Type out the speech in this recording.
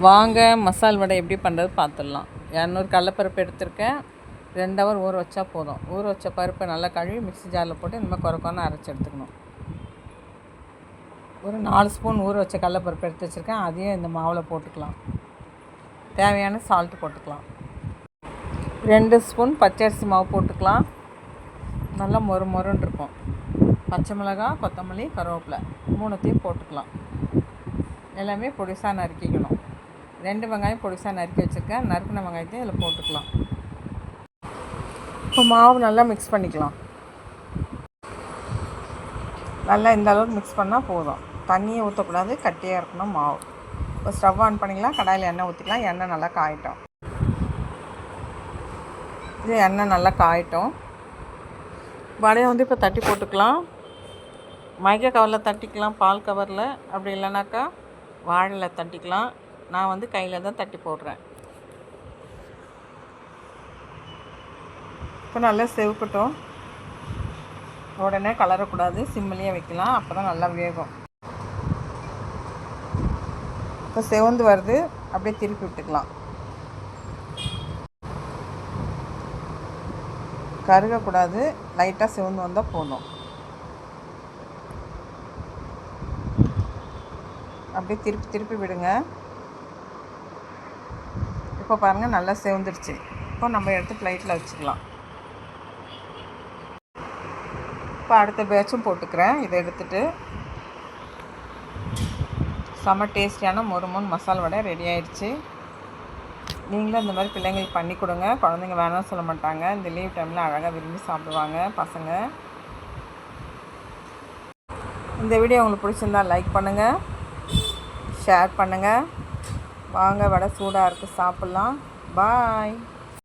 வாங்க மசால் வடை எப்படி பண்ணுறது பார்த்துடலாம். 200 கடலைப்பருப்பு எடுத்திருக்கேன். 2 ஹவர் ஊற வச்சா போதும். ஊற வச்ச பருப்பை நல்லா கழுவி மிக்ஸி ஜாரில் போட்டு இந்த மாதிரி குறைக்கொன்னு அரைச்சி எடுத்துக்கணும். ஒரு 4 ஸ்பூன் ஊற வச்ச கடலைப்பருப்பு எடுத்து வச்சுருக்கேன். அதையும் இந்த மாவில் போட்டுக்கலாம். தேவையான சால்ட்டு போட்டுக்கலாம். 2 ஸ்பூன் பச்சரிசி மாவு போட்டுக்கலாம். நல்லா மொறுன்னு இருக்கும். பச்சை மிளகாய், கொத்தமல்லி, கருவேப்பிலை 3த்தையும் போட்டுக்கலாம். எல்லாமே பொடிசாக நறுக்கிக்கணும். 2 வெங்காயம் பொடிசாக நறுக்கி வச்சுருக்கேன். நறுக்கின வெங்காயத்தையும் இதில் போட்டுக்கலாம். இப்போ மாவு நல்லா மிக்ஸ் பண்ணிக்கலாம். நல்லா இந்த அளவுக்கு மிக்ஸ் பண்ணால் போதும். தண்ணியை ஊற்றக்கூடாது, கட்டியாக இருக்கணும் மாவு. இப்போ ஸ்டவ் ஆன் பண்ணிக்கலாம். கடாயில் எண்ணெய் ஊற்றிக்கலாம். எண்ணெய் நல்லா காயட்டும். இது எண்ணெய் நல்லா காயட்டும். வடையை வந்து இப்போ தட்டி போட்டுக்கலாம். மைக்கா கவரில் தட்டிக்கலாம், பால் கவரில். அப்படி இல்லைனாக்கா வாழையில் தட்டிக்கலாம். நான் வந்து கையில் தான் தட்டி போடுறேன். இப்போ நல்லா செவக்கட்டும். உடனே கலரக்கூடாது, சிம்மிலேயே வைக்கலாம். அப்போ தான் நல்லா வேகும். இப்போ செவந்து வருது, அப்படியே திருப்பி விட்டுக்கலாம். கருகக்கூடாது, லைட்டாக செவந்து வந்தால் போதும். அப்படியே திருப்பி விடுங்க. இப்போ பாருங்கள் நல்லா செவந்துடுச்சு. இப்போ நம்ம எடுத்து பிளேட்டில் வச்சுக்கலாம். இப்போ அடுத்த பேட்சும் போட்டுக்கிறேன். இதை எடுத்துகிட்டு செம்ம டேஸ்டியான மொறுமொன் மசால் வடை ரெடி ஆகிடுச்சு. நீங்களும் இந்த மாதிரி பிள்ளைங்களுக்கு பண்ணி கொடுங்க. குழந்தைங்க வேணாம்னு சொல்ல மாட்டாங்க. இந்த லீவ் டைமில் அழகாக விரும்பி சாப்பிடுவாங்க பசங்க. இந்த வீடியோ உங்களுக்கு பிடிச்சிருந்தால் லைக் பண்ணுங்கள், ஷேர் பண்ணுங்கள். வாங்க, வடை சூடாக இருக்குது, சாப்பிட்லாம். பாய்.